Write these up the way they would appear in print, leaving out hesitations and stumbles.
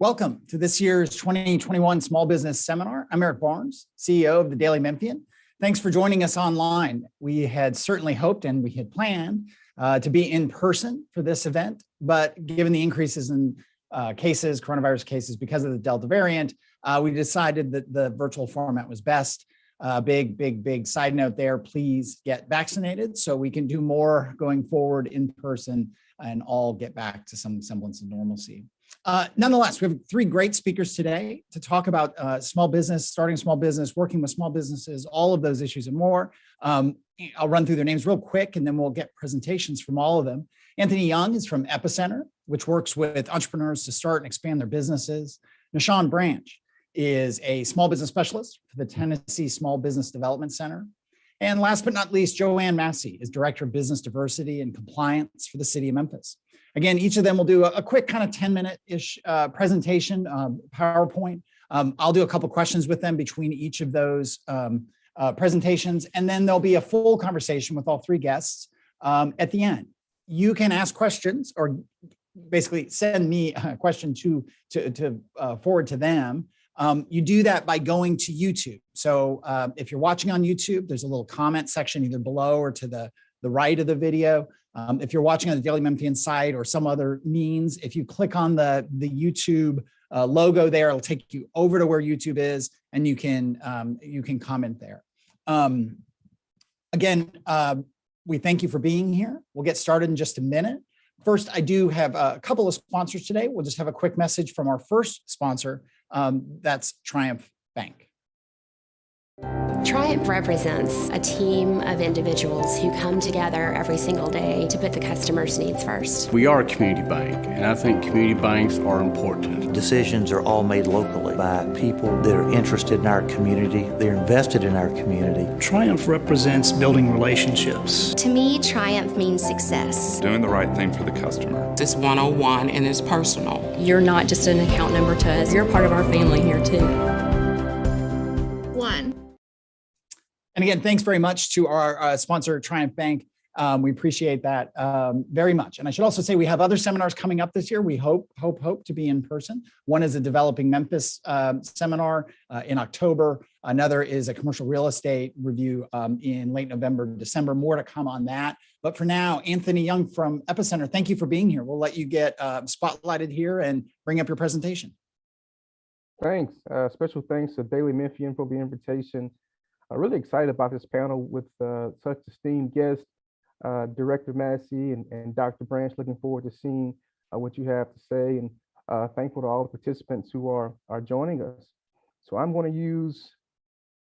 Welcome to this year's 2021 Small Business Seminar. I'm Eric Barnes, CEO of the Daily Memphian. Thanks for joining us online. We had certainly hoped and we had planned to be in person for this event, but given the increases in coronavirus cases because of the Delta variant, we decided that the virtual format was best. Big side note there, please get vaccinated so we can do more going forward in person and all get back to some semblance of normalcy. Nonetheless, we have three great speakers today to talk about small business, starting a small business, working with small businesses, all of those issues and more. I'll run through their names real quick and then we'll get presentations from all of them. Anthony Young is from Epicenter, which works with entrepreneurs to start and expand their businesses. Nashawn Branch is a small business specialist for the Tennessee Small Business Development Center. And last but not least, Joanne Massey is Director of Business Diversity and Compliance for the City of Memphis. Again, each of them will do a quick kind of 10-minute-ish presentation, PowerPoint. I'll do a couple questions with them between each of those presentations, and then there'll be a full conversation with all three guests at the end. You can ask questions or basically send me a question to forward to them. You do that by going to YouTube. So if you're watching on YouTube, there's a little comment section either below or to the right of the video. If you're watching on the Daily Memphian site or some other means, if you click on the YouTube logo there, it'll take you over to where YouTube is, and you can comment there. Again, we thank you for being here. We'll get started in just a minute. First, I do have a couple of sponsors today. We'll just have a quick message from our first sponsor. That's Triumph Bank. Triumph represents a team of individuals who come together every single day to put the customer's needs first. We are a community bank, and I think community banks are important. Decisions are all made locally by people that are interested in our community. They're invested in our community. Triumph represents building relationships. To me, Triumph means success. Doing the right thing for the customer. It's one-on-one and it's personal. You're not just an account number to us. You're part of our family here too. And again, thanks very much to our sponsor, Triumph Bank. We appreciate that very much. And I should also say we have other seminars coming up this year. We hope to be in person. One is a Developing Memphis seminar in October. Another is a commercial real estate review in late November, December. More to come on that. But for now, Anthony Young from Epicenter, thank you for being here. We'll let you get spotlighted here and bring up your presentation. Thanks. Special thanks to Daily Memphian for the invitation. I'm really excited about this panel with such esteemed guests, Director Massey and Dr. Branch. Looking forward to seeing what you have to say, and thankful to all the participants who are joining us. So I'm going to use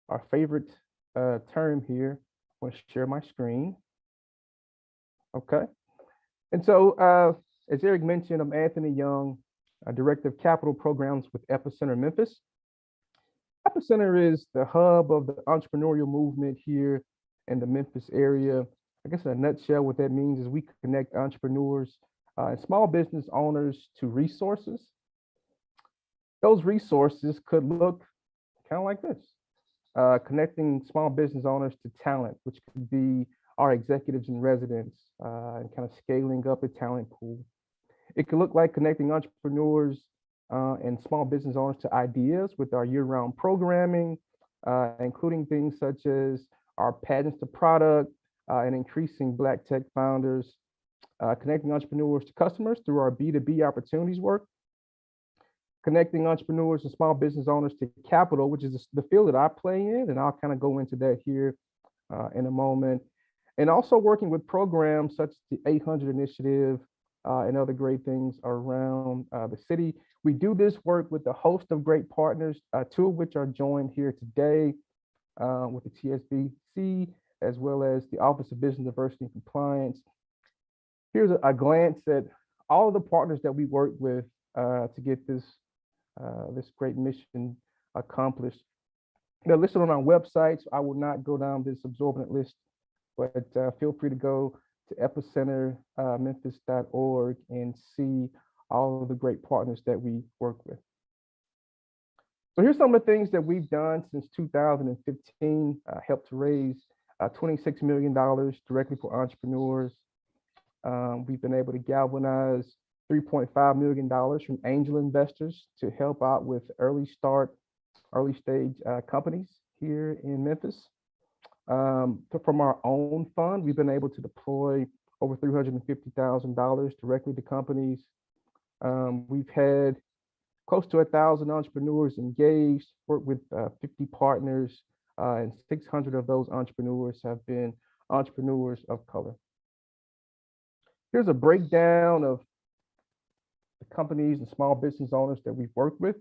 our favorite term here. I'm going to share my screen. Okay. And so as Eric mentioned, I'm Anthony Young, Director of Capital Programs with Epicenter Memphis. Epicenter is the hub of the entrepreneurial movement here in the Memphis area. I guess in a nutshell, what that means is we connect entrepreneurs and small business owners to resources. Those resources could look kind of like this, connecting small business owners to talent, which could be our executives in residence and kind of scaling up the talent pool. It could look like connecting entrepreneurs and small business owners to ideas with our year-round programming, including things such as our patents to product and increasing Black tech founders, connecting entrepreneurs to customers through our B2B opportunities work, connecting entrepreneurs and small business owners to capital, which is the field that I play in, and I'll kind of go into that here in a moment, and also working with programs such as the 800 Initiative and other great things around the city. We do this work with a host of great partners, two of which are joined here today with the TSBC, as well as the Office of Business Diversity and Compliance. Here's a glance at all of the partners that we work with to get this great mission accomplished. They're listed on our website, so I will not go down this absorbent list, but feel free to go to epicentermemphis.org and see all of the great partners that we work with. So here's some of the things that we've done since 2015, helped to raise $26 million directly for entrepreneurs. We've been able to galvanize $3.5 million from angel investors to help out with early stage companies here in Memphis. From our own fund, we've been able to deploy over $350,000 directly to companies. We've had close to 1,000 entrepreneurs engaged, worked with 50 partners, and 600 of those entrepreneurs have been entrepreneurs of color. Here's a breakdown of the companies and small business owners that we've worked with.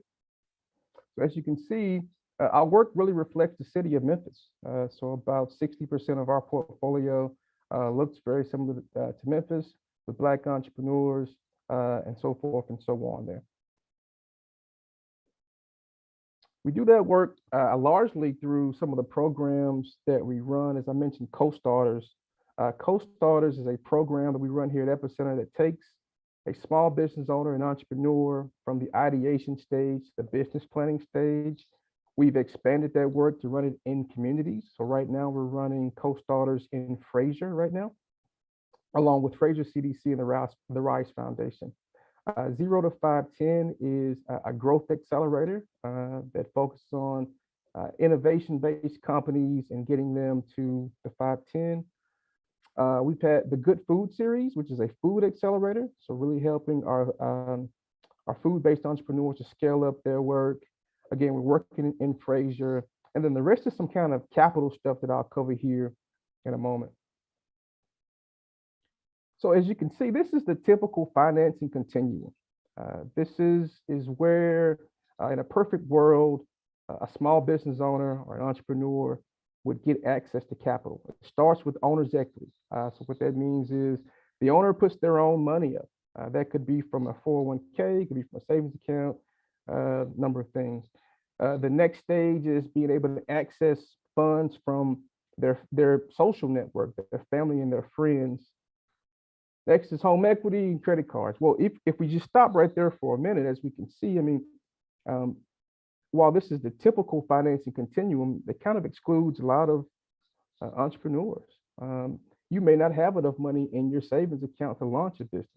So as you can see, our work really reflects the city of Memphis. So about 60% of our portfolio looks very similar to Memphis, with Black entrepreneurs and so forth and so on there. We do that work largely through some of the programs that we run. As I mentioned, Co-Starters. Co-Starters is a program that we run here at Epicenter that takes a small business owner and entrepreneur from the ideation stage, the business planning stage. We've expanded that work to run it in communities. So right now we're running Co-Starters in Fraser right now, along with Fraser CDC and the Rise Foundation. 0 to 510 is a growth accelerator that focuses on innovation-based companies and getting them to the 510. We've had the Good Food Series, which is a food accelerator. So really helping our food-based entrepreneurs to scale up their work. Again, we're working in Fraser. And then the rest is some kind of capital stuff that I'll cover here in a moment. So as you can see, this is the typical financing continuum. This is where, in a perfect world, a small business owner or an entrepreneur would get access to capital. It starts with owner's equity. So what that means is the owner puts their own money up. That could be from a 401k, it could be from a savings account, number of things. The next stage is being able to access funds from their social network, their family and their friends. Next is home equity and credit cards. Well, if we just stop right there for a minute, as we can see, I mean, while this is the typical financing continuum, it kind of excludes a lot of entrepreneurs. You may not have enough money in your savings account to launch a business.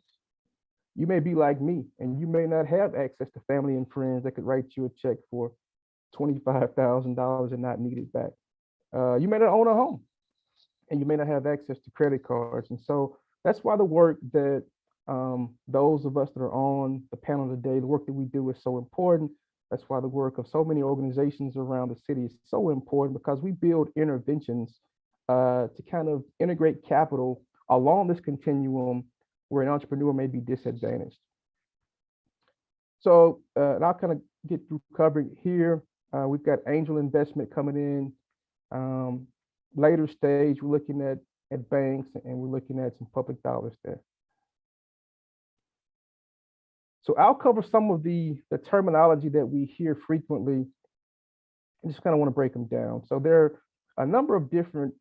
You may be like me, and you may not have access to family and friends that could write you a check for $25,000 and not need it back. You may not own a home, and you may not have access to credit cards. And so that's why the work that those of us that are on the panel today, the work that we do is so important. That's why the work of so many organizations around the city is so important, because we build interventions to kind of integrate capital along this continuum where an entrepreneur may be disadvantaged. So and I'll kind of get through covering here. We've got angel investment coming in. Later stage, we're looking at banks, and we're looking at some public dollars there. So I'll cover some of the terminology that we hear frequently. I just kind of want to break them down. So there are a number of different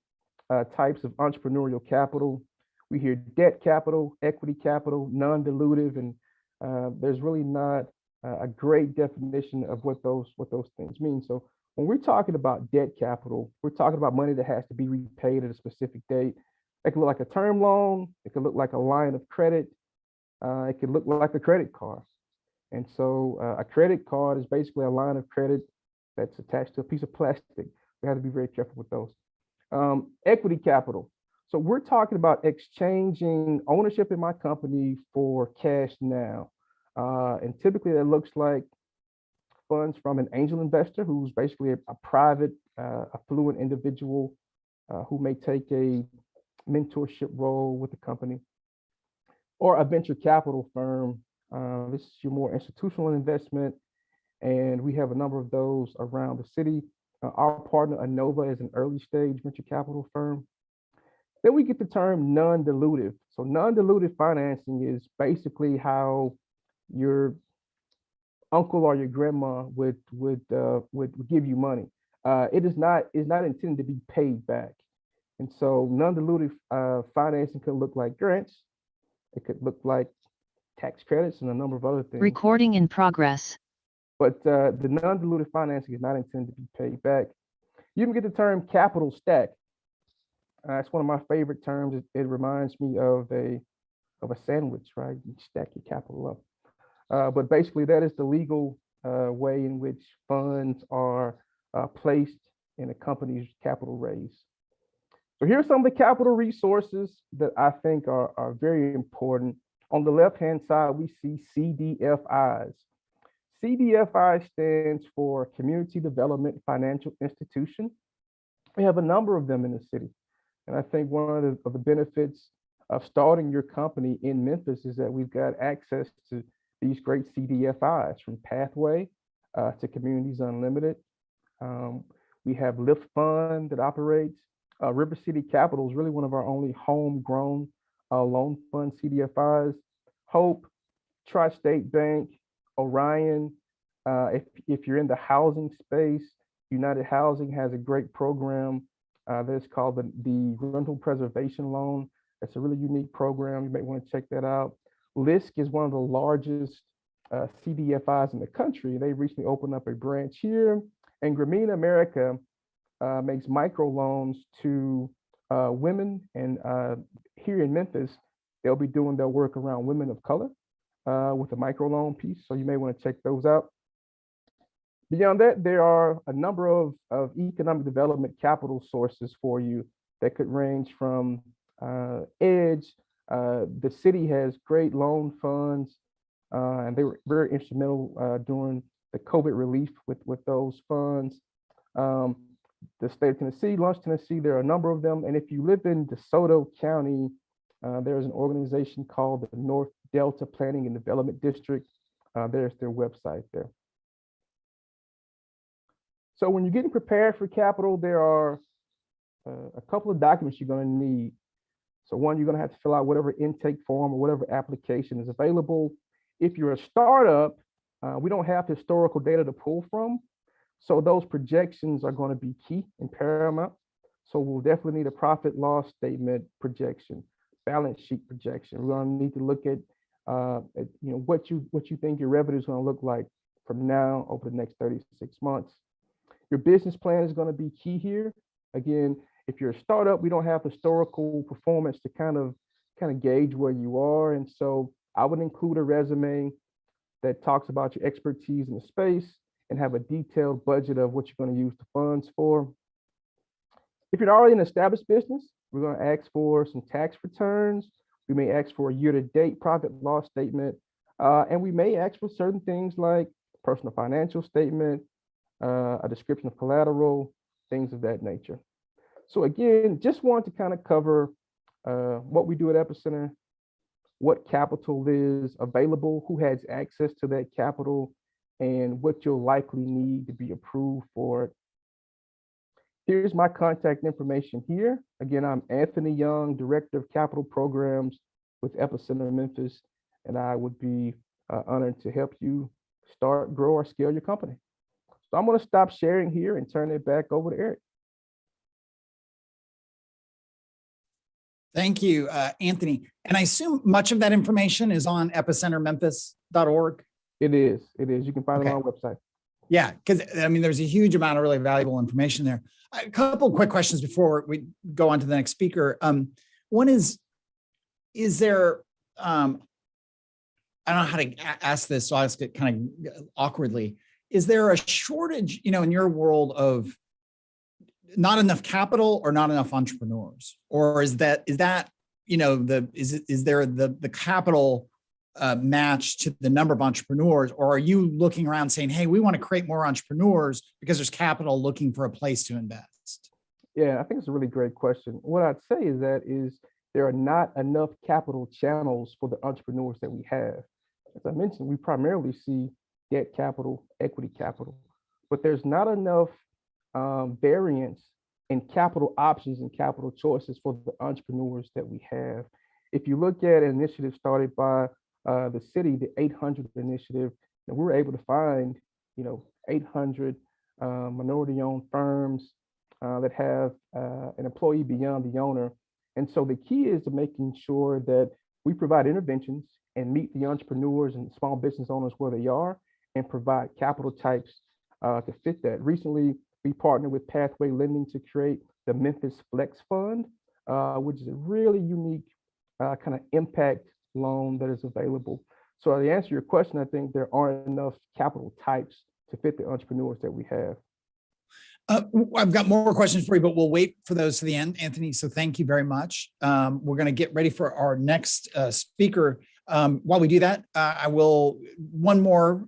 types of entrepreneurial capital. We hear debt capital, equity capital, non-dilutive, and there's really not a great definition of what those things mean. So when we're talking about debt capital, we're talking about money that has to be repaid at a specific date. It can look like a term loan. It can look like a line of credit. It could look like a credit card. And so a credit card is basically a line of credit that's attached to a piece of plastic. We have to be very careful with those. Equity capital. So we're talking about exchanging ownership in my company for cash now. And typically that looks like funds from an angel investor who's basically a private, affluent individual who may take a mentorship role with the company, or a venture capital firm. This is your more institutional investment, and we have a number of those around the city. Our partner, Anova, is an early stage venture capital firm. Then we get the term non-dilutive. So non-dilutive financing is basically how your uncle or your grandma would give you money. It is not intended to be paid back. And so non-dilutive financing could look like grants. It could look like tax credits and a number of other things. Recording in progress. But the non-dilutive financing is not intended to be paid back. You can get the term capital stack. It's one of my favorite terms. It reminds me of a of a sandwich, right? You stack your capital up. But basically, that is the legal way in which funds are placed in a company's capital raise. So here's some of the capital resources that I think are very important. On the left-hand side, we see CDFIs. CDFI stands for Community Development Financial Institution. We have a number of them in the city. And I think one of the benefits of starting your company in Memphis is that we've got access to these great CDFIs, from Pathway to Communities Unlimited. We have Lift Fund that operates. River City Capital is really one of our only homegrown loan fund CDFIs. Hope, Tri-State Bank, Orion. If you're in the housing space, United Housing has a great program that's called the Rental Preservation Loan. It's a really unique program. You may want to check that out. LISC is one of the largest CDFIs in the country. They recently opened up a branch here. And Grameen America makes microloans to women. And here in Memphis, they'll be doing their work around women of color with a microloan piece. So you may want to check those out. Beyond that, there are a number of economic development capital sources for you that could range from EDGE. The city has great loan funds, and they were very instrumental during the COVID relief with those funds. The state of Tennessee, Launch Tennessee, there are a number of them. And if you live in DeSoto County, there's an organization called the North Delta Planning and Development District. There's their website there. So when you're getting prepared for capital, there are a couple of documents you're going to need. So one, you're going to have to fill out whatever intake form or whatever application is available. If you're a startup, we don't have historical data to pull from. So those projections are going to be key and paramount. So we'll definitely need a profit loss statement projection, balance sheet projection. We're going to need to look at what you think your revenue is going to look like from now over the next 36 months. Your business plan is going to be key here. Again, if you're a startup, we don't have historical performance to kind of gauge where you are. And so I would include a resume that talks about your expertise in the space and have a detailed budget of what you're going to use the funds for. If you're already an established business, we're going to ask for some tax returns. We may ask for a year-to-date profit loss statement. And we may ask for certain things like personal financial statement, a description of collateral, things of that nature. So again, just want to kind of cover what we do at Epicenter, what capital is available, who has access to that capital, and what you'll likely need to be approved for it. Here's my contact information here. Again, I'm Anthony Young, Director of Capital Programs with Epicenter Memphis, and I would be honored to help you start, grow, or scale your company. So I'm going to stop sharing here and turn it back over to Eric. Thank you, Anthony. And I assume much of that information is on epicentermemphis.org. It is. You can find it on our website. Yeah, because I mean, there's a huge amount of really valuable information there. A couple of quick questions before we go on to the next speaker. One is there, I don't know how to ask this, so I'll ask it kind of awkwardly. Is there a shortage, in your world of not enough capital or not enough entrepreneurs? Or is there the capital match to the number of entrepreneurs, or are you looking around saying, hey, we want to create more entrepreneurs because there's capital looking for a place to invest? Yeah, I think it's a really great question. What I'd say is there are not enough capital channels for the entrepreneurs that we have. As I mentioned, we primarily see debt capital, equity capital, but there's not enough variance in capital options and capital choices for the entrepreneurs that we have. If you look at an initiative started by the city, the 800 initiative, and we were able to find, 800 minority-owned firms that have an employee beyond the owner. And so the key is to making sure that we provide interventions and meet the entrepreneurs and small business owners where they are and provide capital types to fit that. Recently, we partnered with Pathway Lending to create the Memphis Flex Fund, which is a really unique kind of impact loan that is available. So to answer your question, I think there aren't enough capital types to fit the entrepreneurs that we have. I've got more questions for you, but we'll wait for those to the end, Anthony. So thank you very much. We're going to get ready for our next speaker. While we do that, I will one more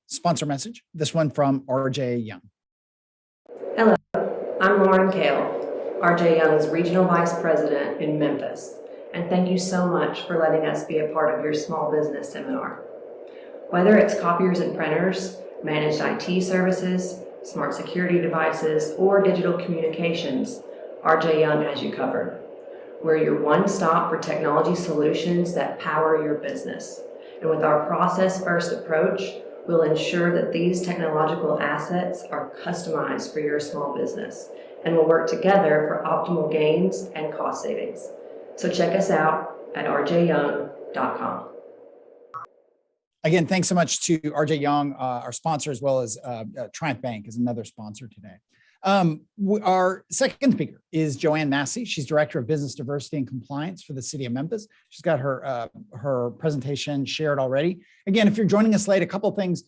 sponsor message. This one from RJ Young. Hello, I'm Lauren Kale, RJ Young's Regional Vice President in Memphis, and thank you so much for letting us be a part of your small business seminar. Whether it's copiers and printers, managed IT services, smart security devices, or digital communications, RJ Young has you covered. We're your one-stop for technology solutions that power your business. And with our process-first approach, we'll ensure that these technological assets are customized for your small business and will work together for optimal gains and cost savings. So check us out at rjyoung.com. Again, thanks so much to RJ Young, our sponsor, as well as Triumph Bank is another sponsor today. Our second speaker is Joanne Massey. She's Director of Business Diversity and Compliance for the City of Memphis. She's got her presentation shared already. Again, if you're joining us late, a couple of things.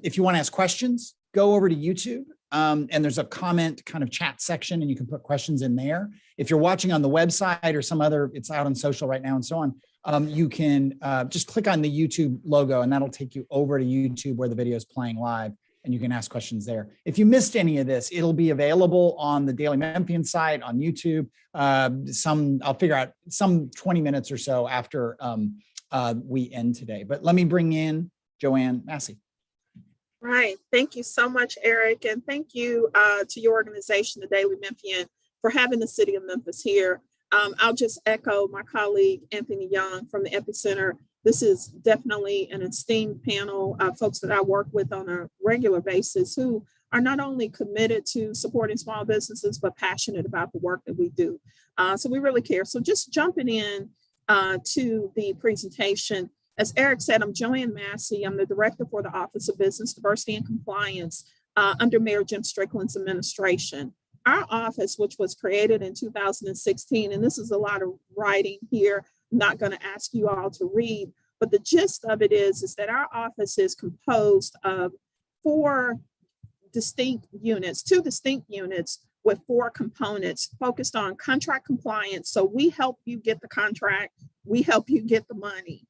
If you want to ask questions, go over to YouTube. And there's a comment kind of chat section, and you can put questions in there. If you're watching on the website or some other, it's out on social right now and so on, you can just click on the YouTube logo, and that'll take you over to YouTube where the video is playing live, and you can ask questions there. If you missed any of this, it'll be available on the Daily Memphian site, on YouTube. I'll figure out some 20 minutes or so after we end today. But let me bring in Joanne Massey. Right. Thank you so much, Eric. And thank you to your organization, the Daily Memphian, for having the City of Memphis here. I'll just echo my colleague, Anthony Young from the Epicenter. This is definitely an esteemed panel of folks that I work with on a regular basis who are not only committed to supporting small businesses, but passionate about the work that we do. So we really care. So just jumping in to the presentation. As Eric said, I'm Joanne Massey. I'm the Director for the Office of Business Diversity and Compliance under Mayor Jim Strickland's administration. Our office, which was created in 2016, and this is a lot of writing here, I'm not going to ask you all to read, but the gist of it is that our office is composed of two distinct units with 4 components focused on contract compliance. So we help you get the contract, we help you get the money.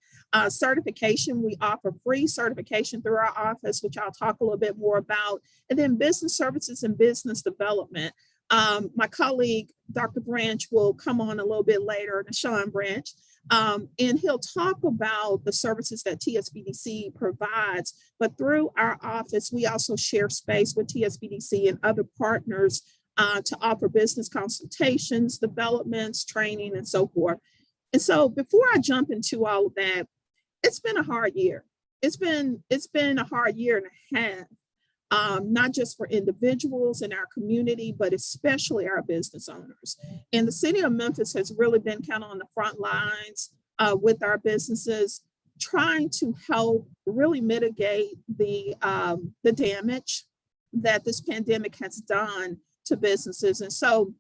Certification, we offer free certification through our office, which I'll talk a little bit more about. And then business services and business development. My colleague, Dr. Branch, will come on a little bit later, Nashawn Branch, and he'll talk about the services that TSBDC provides. But through our office, we also share space with TSBDC and other partners to offer business consultations, developments, training, and so forth. And so before I jump into all of that, it's been a hard year. It's been a hard year and a half, not just for individuals in our community, but especially our business owners. And the City of Memphis has really been kind of on the front lines with our businesses, trying to help really mitigate the damage that this pandemic has done to businesses. And so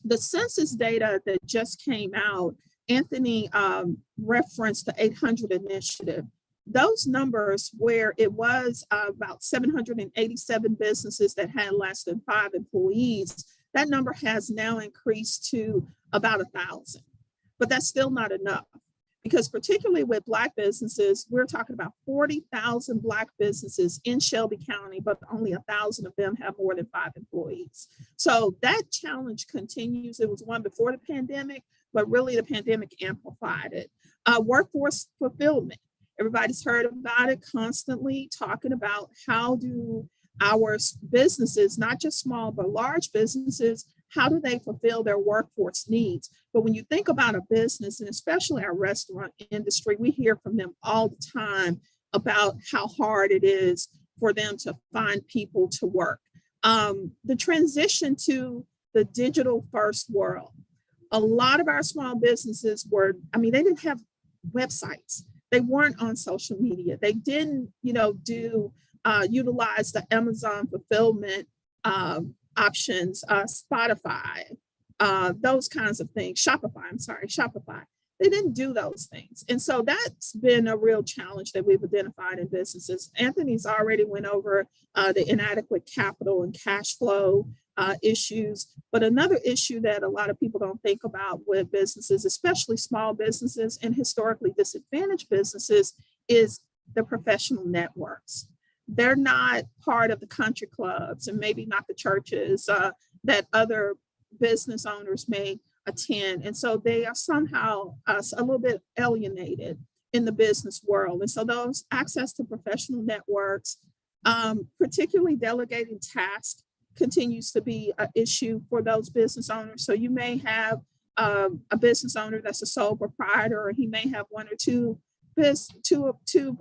the census data that just came out, Anthony referenced the 800 initiative. Those numbers, where it was about 787 businesses that had less than 5 employees, that number has now increased to about 1,000. But that's still not enough, because particularly with Black businesses, we're talking about 40,000 Black businesses in Shelby County, but only 1,000 of them have more than 5 employees. So that challenge continues. It was one before the pandemic, but really the pandemic amplified it. Workforce fulfillment. Everybody's heard about it, constantly talking about how do our businesses, not just small, but large businesses, how do they fulfill their workforce needs? But when you think about a business, and especially our restaurant industry, we hear from them all the time about how hard it is for them to find people to work. The transition to the digital first world. A lot of our small businesses they didn't have websites. They weren't on social media. They didn't, utilize the Amazon fulfillment options, Spotify, those kinds of things. Shopify. They didn't do those things. And so that's been a real challenge that we've identified in businesses. Anthony's already went over the inadequate capital and cash flow issues. But another issue that a lot of people don't think about with businesses, especially small businesses and historically disadvantaged businesses, is the professional networks. They're not part of the country clubs and maybe not the churches that other business owners may attend. And so they are somehow a little bit alienated in the business world. And so those access to professional networks, particularly delegating tasks, continues to be an issue for those business owners. So you may have a business owner that's a sole proprietor, or he may have one or two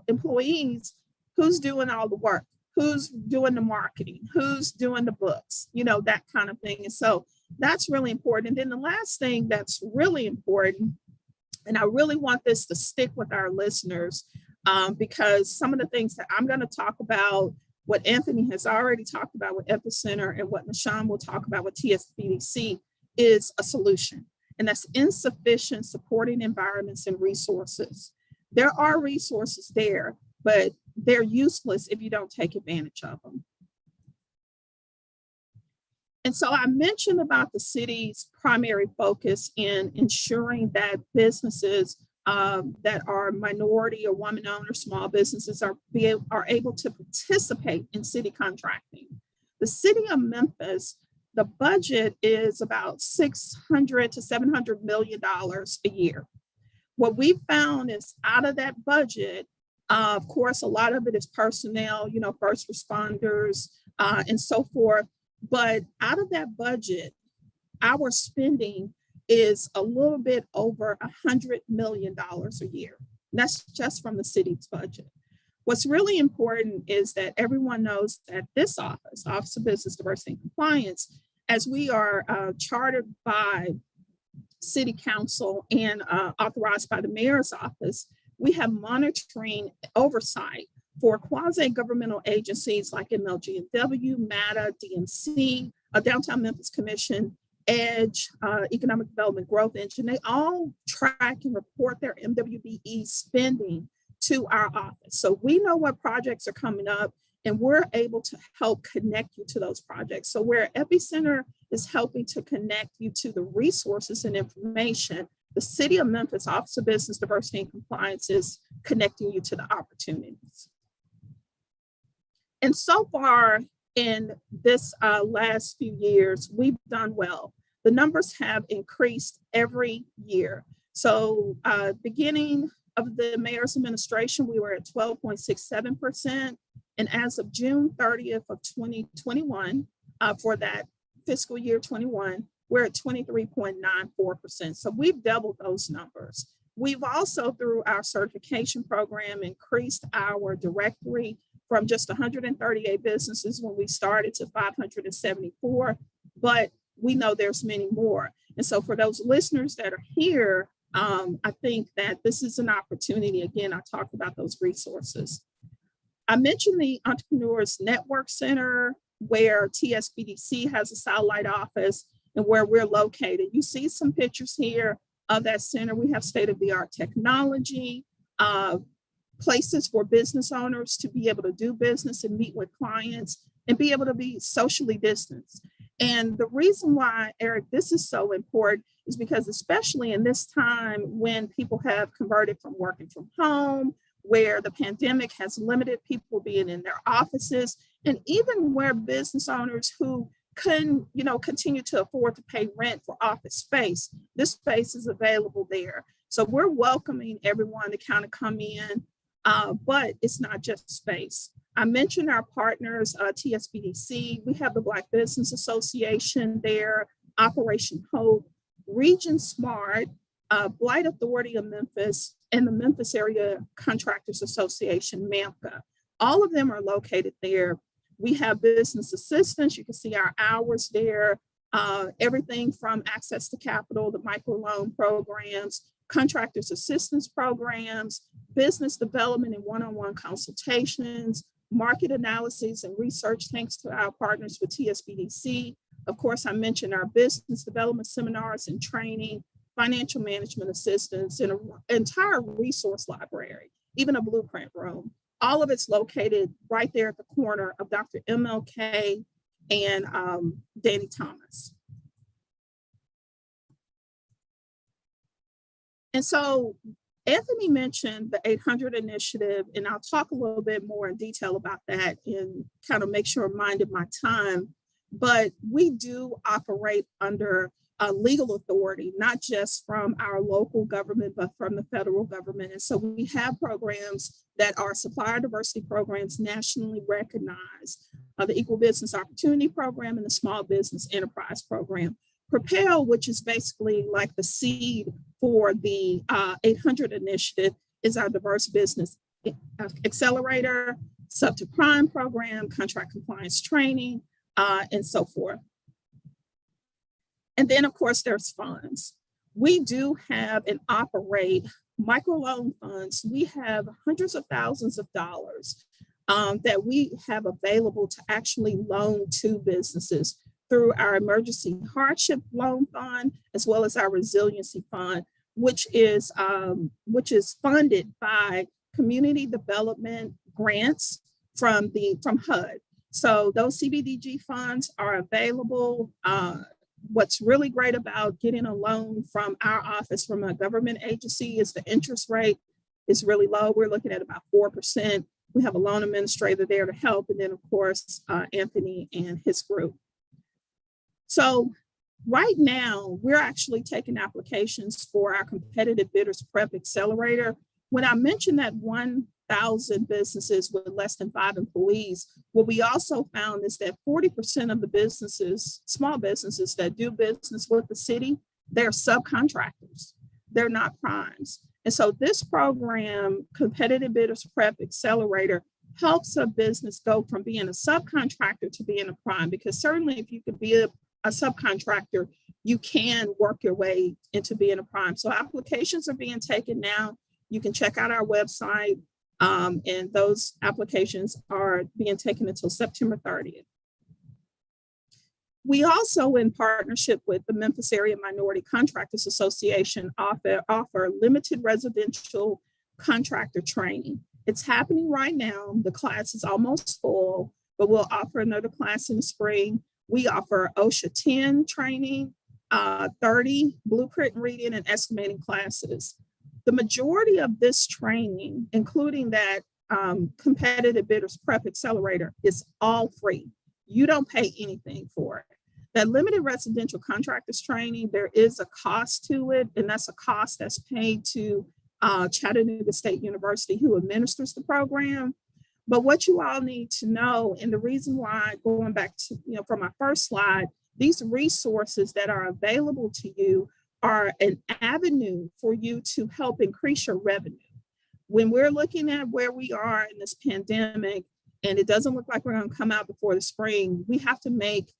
employees. Who's doing all the work? Who's doing the marketing? Who's doing the books? That kind of thing. And so that's really important. And then the last thing that's really important, and I really want this to stick with our listeners, because some of the things that I'm going to talk about, what Anthony has already talked about with Epicenter and what Nashawn will talk about with TSBDC, is a solution. And that's insufficient supporting environments and resources. There are resources there, but they're useless if you don't take advantage of them. And so I mentioned about the city's primary focus in ensuring that businesses that are minority or woman-owned or small businesses are able to participate in city contracting. The city of Memphis, the budget is about $600 to $700 million a year. What we found is out of that budget, of course, a lot of it is personnel, first responders and so forth. But out of that budget, our spending is a little bit over $100 million a year. And that's just from the city's budget. What's really important is that everyone knows that this office, Office of Business Diversity and Compliance, as we are chartered by City Council and authorized by the Mayor's Office, we have monitoring oversight for quasi-governmental agencies like MLG&W, MATA, DMC, Downtown Memphis Commission, EDGE, Economic Development Growth Engine. They all track and report their MWBE spending to our office. So we know what projects are coming up, and we're able to help connect you to those projects. So where Epicenter is helping to connect you to the resources and information, the City of Memphis Office of Business Diversity and Compliance is connecting you to the opportunities. And so far in this last few years, we've done well. The numbers have increased every year. So beginning of the mayor's administration, we were at 12.67%. And as of June 30th of 2021, for that fiscal year 21, we're at 23.94%. So we've doubled those numbers. We've also, through our certification program, increased our directory from just 138 businesses when we started to 574, but we know there's many more. And so for those listeners that are here, I think that this is an opportunity. Again, I talked about those resources. I mentioned the Entrepreneurs Network Center, where TSBDC has a satellite office and where we're located. You see some pictures here of that center. We have state-of-the-art technology, places for business owners to be able to do business and meet with clients and be able to be socially distanced. And the reason why, Eric, this is so important is because especially in this time when people have converted from working from home, where the pandemic has limited people being in their offices, and even where business owners who couldn't, continue to afford to pay rent for office space, this space is available there. So we're welcoming everyone to kind of come in, but it's not just space. I mentioned our partners, TSBDC, we have the Black Business Association there, Operation Hope, Region Smart, Blight Authority of Memphis, and the Memphis Area Contractors Association, MAMCA. All of them are located there. We have business assistance. You can see our hours there, everything from access to capital, the microloan programs, contractors assistance programs, business development and one-on-one consultations, market analysis and research, thanks to our partners with TSBDC. Of course, I mentioned our business development seminars and training, financial management assistance, and an entire resource library, even a blueprint room. All of it's located right there at the corner of Dr. MLK and Danny Thomas. And so Anthony mentioned the 800 initiative, and I'll talk a little bit more in detail about that and kind of make sure I'm minding my time. But we do operate under legal authority, not just from our local government, but from the federal government. And so we have programs that are supplier diversity programs nationally recognized, the Equal Business Opportunity Program and the Small Business Enterprise Program. Propel, which is basically like the seed for the 800 initiative, is our diverse business accelerator, sub to prime program, contract compliance training, and so forth. And then, of course, there's funds. We do have and operate microloan funds. We have hundreds of thousands of dollars that we have available to actually loan to businesses through our emergency hardship loan fund, as well as our resiliency fund, which is funded by community development grants from HUD. So those CBDG funds are available. What's really great about getting a loan from our office, from a government agency, is the interest rate is really low. We're looking at about 4%. We have a loan administrator there to help. And then, of course, Anthony and his group. So right now, we're actually taking applications for our competitive bidders prep accelerator. When I mentioned that 1,000 businesses with less than 5 employees, what we also found is that 40% of the businesses, small businesses that do business with the city, they're subcontractors. They're not primes. And so this program, Competitive Bidders Prep Accelerator, helps a business go from being a subcontractor to being a prime, because certainly if you could be a subcontractor, you can work your way into being a prime. So applications are being taken now. You can check out our website, and those applications are being taken until September 30th. We also, in partnership with the Memphis Area Minority Contractors Association, offer limited residential contractor training. It's happening right now. The class is almost full, but we'll offer another class in the spring. We offer OSHA 10 training, 30 blueprint reading and estimating classes. The majority of this training, including that Competitive Bidders Prep Accelerator, is all free. You don't pay anything for it. That limited residential contractors training, there is a cost to it, and that's a cost that's paid to Chattanooga State University, who administers the program. But what you all need to know, and the reason why, going back to, from my first slide, these resources that are available to you are an avenue for you to help increase your revenue. When we're looking at where we are in this pandemic, and it doesn't look like we're going to come out before the spring, we have to make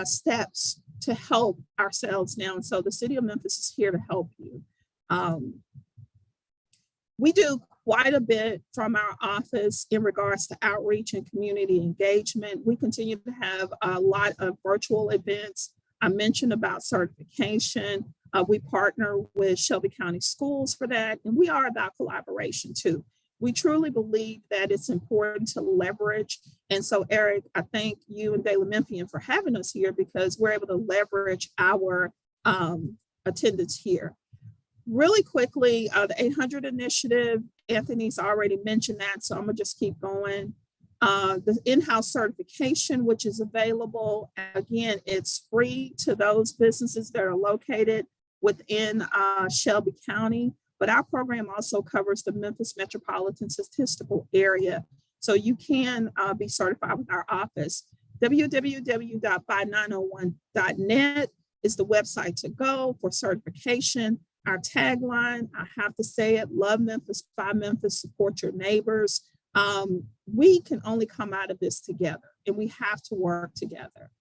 steps to help ourselves now. And so the city of Memphis is here to help you. We do quite a bit from our office in regards to outreach and community engagement. We continue to have a lot of virtual events. I mentioned about certification. We partner with Shelby County Schools for that, and we are about collaboration too. We truly believe that it's important to leverage. And so, Eric, I thank you and Daily Memphian for having us here, because we're able to leverage our attendance here. Really quickly, the 800 initiative, Anthony's already mentioned that, so I'm gonna just keep going. The in-house certification, which is available, again, it's free to those businesses that are located within Shelby County, but our program also covers the Memphis metropolitan statistical area. So you can be certified with our office. www.by901.net is the website to go for certification. Our tagline, I have to say it, love Memphis, by Memphis, support your neighbors. We can only come out of this together, and we have to work together.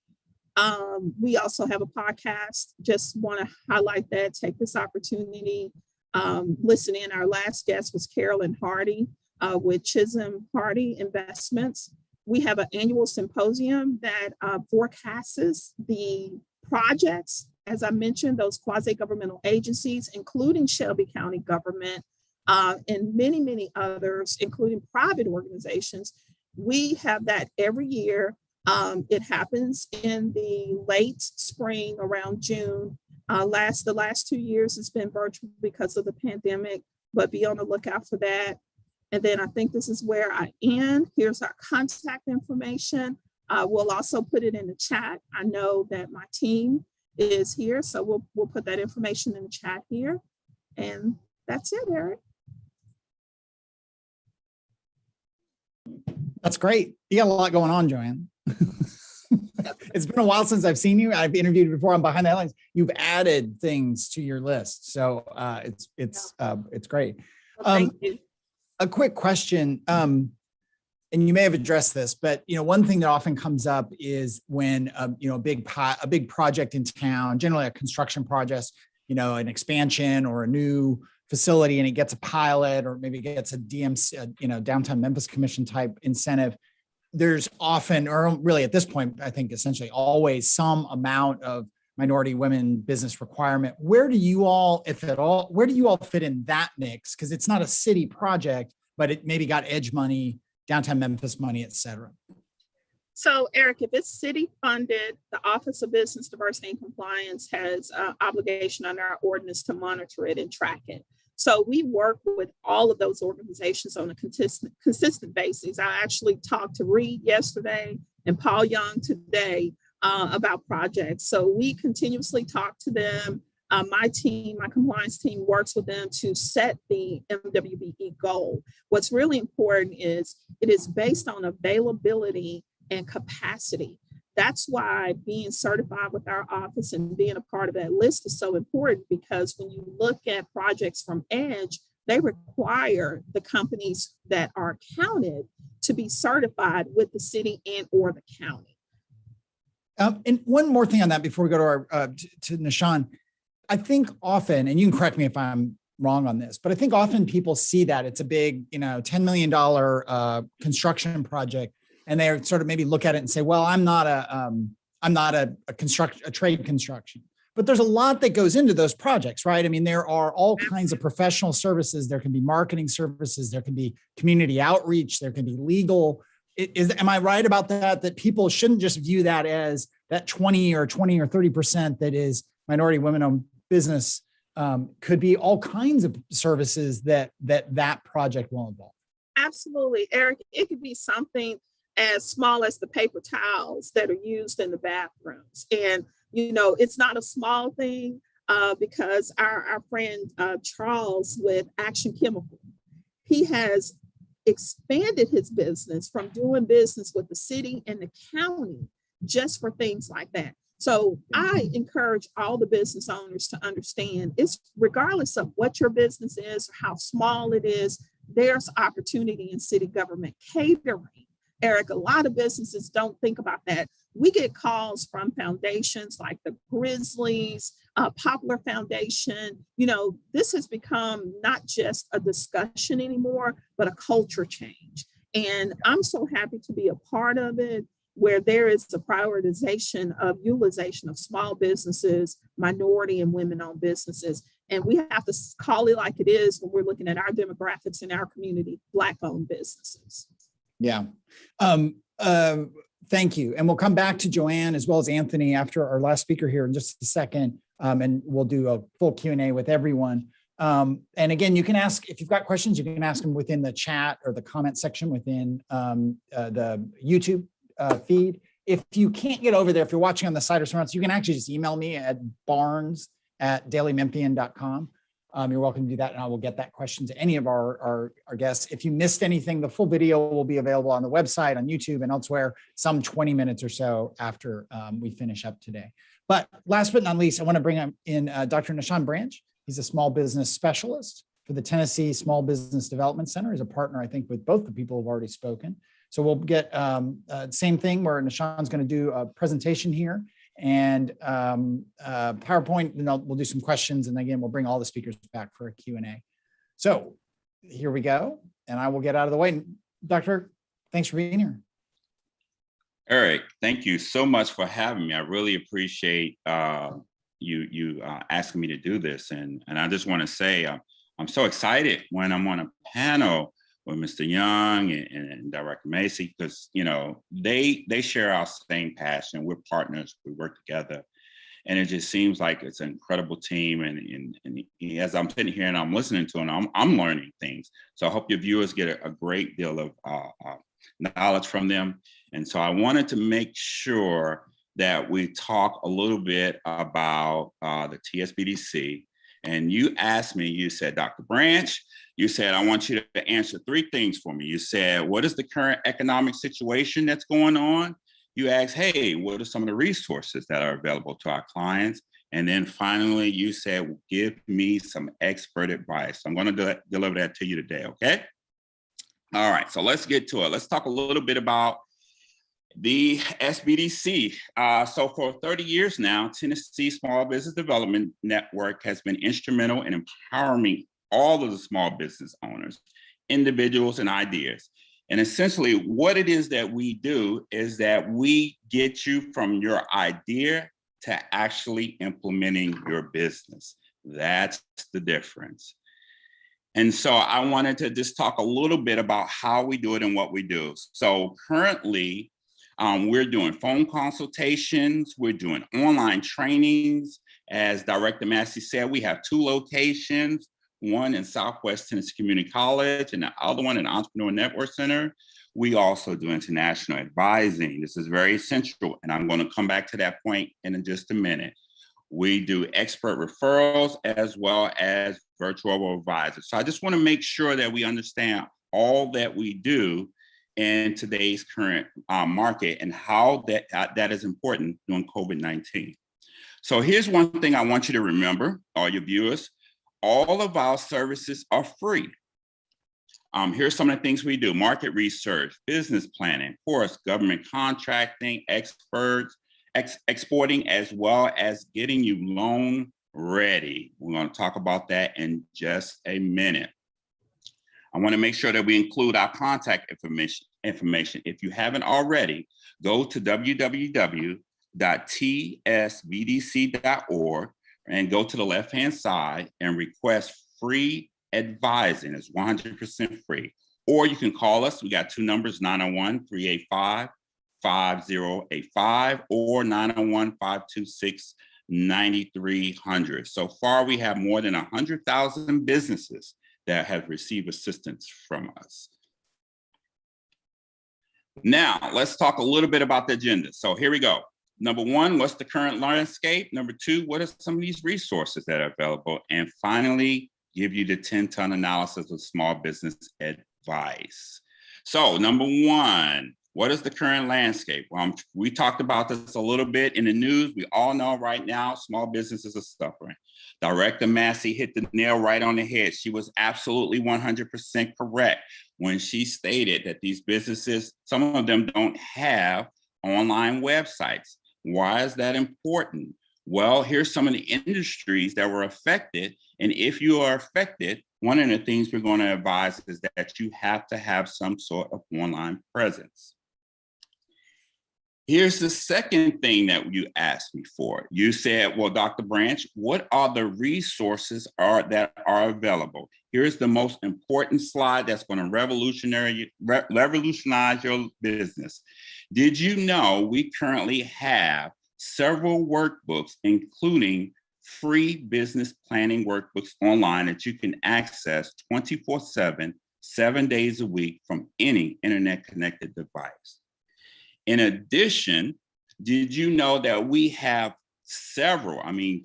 We also have a podcast. Just want to highlight that, take this opportunity. Listen in. Our last guest was Carolyn Hardy with Chisholm Hardy Investments. We have an annual symposium that forecasts the projects as I mentioned, those quasi-governmental agencies, including Shelby County government, and many, many others, including private organizations. We have that every year. It happens in the late spring around June. The last 2 years it's been virtual because of the pandemic, but be on the lookout for that. And then I think this is where I end. Here's our contact information. We'll also put it in the chat. I know that my team is here, so we'll put that information in the chat here. And that's it, Eric. That's great. You got a lot going on, Joanne. It's been a while since I've seen you. I've interviewed before on Behind the Headlines. You've added things to your list, so it's great. Well, thank you. A quick question, and you may have addressed this, but one thing that often comes up is when a big project in town, generally a construction project, an expansion or a new facility, and it gets a pilot or maybe it gets a DMC, Downtown Memphis Commission type incentive. There's often, or really at this point, I think essentially always some amount of minority women business requirement. Where do you all, if at all, fit in that mix? Because it's not a city project, but it maybe got EDGE money, Downtown Memphis money, et cetera. So Eric, if it's city funded, the Office of Business Diversity and Compliance has an obligation under our ordinance to monitor it and track it. So we work with all of those organizations on a consistent basis. I actually talked to Reed yesterday and Paul Young today about projects. So we continuously talk to them. My compliance team works with them to set the MWBE goal. What's really important is it is based on availability and capacity. That's why being certified with our office and being a part of that list is so important, because when you look at projects from EDGE, they require the companies that are counted to be certified with the city and or the county. And one more thing on that before we go to our to Nishan, I think often, and you can correct me if I'm wrong on this, but I think often people see that it's a big, $10 million construction project, and they sort of maybe look at it and say, well, I'm not a trade construction. But there's a lot that goes into those projects, right? I mean, there are all kinds of professional services. There can be marketing services. There can be community outreach. There can be legal. Am I right about that? That people shouldn't just view that as that 20 or 30% that is minority women-owned business. Could be all kinds of services that project will involve. Absolutely, Eric. It could be something as small as the paper towels that are used in the bathrooms. And, it's not a small thing because our friend Charles with Action Chemical, he has expanded his business from doing business with the city and the county just for things like that. So I encourage all the business owners to understand it's regardless of what your business is, or how small it is, there's opportunity in city government catering. Eric, a lot of businesses don't think about that. We get calls from foundations like the Grizzlies, Poplar Foundation. This has become not just a discussion anymore, but a culture change. And I'm so happy to be a part of it, where there is a prioritization of utilization of small businesses, minority and women-owned businesses. And we have to call it like it is when we're looking at our demographics in our community, Black-owned businesses. Yeah. Thank you. And we'll come back to Joanne as well as Anthony after our last speaker here in just a second. And we'll do a full Q&A with everyone. And again, you can ask, if you've got questions, you can ask them within the chat or the comment section within the YouTube feed. If you can't get over there, if you're watching on the site or somewhere else, you can actually just email me at barnes@dailymemphian.com. You're welcome to do that, and I will get that question to any of our guests. If you missed anything, the full video will be available on the website, on YouTube, and elsewhere, some 20 minutes or so after we finish up today. But last but not least, I want to bring in Dr. Nishan Branch. He's a small business specialist for the Tennessee Small Business Development Center. He's a partner, I think, with both the people who've already spoken. So we'll get same thing where Nishan's going to do a presentation here and PowerPoint, and we'll do some questions. And again, we'll bring all the speakers back for a Q&A. So here we go. And I will get out of the way. Doctor, thanks for being here. Eric, thank you so much for having me. I really appreciate you asking me to do this. And I just want to say I'm so excited when I'm on a panel with Mr. Young and Director Macy, because they share our same passion. We're partners. We work together. And it just seems like it's an incredible team. And as I'm sitting here and I'm listening to them, I'm learning things. So I hope your viewers get a great deal of knowledge from them. And so I wanted to make sure that we talk a little bit about the TSBDC. And you asked me, you said, Dr. Branch, you said, I want you to answer 3 things for me. You said, what is the current economic situation that's going on? You asked, hey, what are some of the resources that are available to our clients? And then finally, you said, give me some expert advice. I'm going to deliver that to you today, okay? All right, so let's get to it. Let's talk a little bit about the SBDC. So for 30 years now, Tennessee Small Business Development Network has been instrumental in empowering all of the small business owners, individuals, and ideas. And essentially what it is that we do is that we get you from your idea to actually implementing your business. That's the difference. And so I wanted to just talk a little bit about how we do it and what we do. So currently, we're doing phone consultations, we're doing online trainings. As Director Massey said, we have 2 locations, one in Southwest Tennessee Community College and the other one in Entrepreneur Network Center. We also do international advising. This is very essential, and I'm going to come back to that point in just a minute. We do expert referrals as well as virtual advisors. So I just want to make sure that we understand all that we do in today's current market and how that is important during COVID-19. So here's one thing I want you to remember, all your viewers. All of our services are free. Here's some of the things we do: market research, business planning, of course, government contracting, exporting, as well as getting you loan ready. We're going to talk about that in just a minute. I want to make sure that we include our contact information. If you haven't already, go to www.tsbdc.org and go to the left-hand side and request free advising. It's 100% free. Or you can call us. We got 2 numbers, 901-385-5085 or 901-526-9300. So far, we have more than 100,000 businesses that have received assistance from us. Now, let's talk a little bit about the agenda. So here we go. Number 1, what's the current landscape? Number 2, what are some of these resources that are available? And finally, give you the 10-ton analysis of small business advice. So number 1, what is the current landscape? Well, we talked about this a little bit in the news. We all know right now, small businesses are suffering. Director Massey hit the nail right on the head. She was absolutely 100% correct when she stated that these businesses, some of them don't have online websites. Why is that important? Well, here's some of the industries that were affected. And if you are affected, one of the things we're going to advise is that you have to have some sort of online presence. Here's the second thing that you asked me for. You said, well, Dr. Branch, what are the resources that are available? Here's the most important slide that's going to revolutionize your business. Did you know we currently have several workbooks, including free business planning workbooks online that you can access 24/7, 7 days a week from any internet-connected device? In addition, did you know that we have several,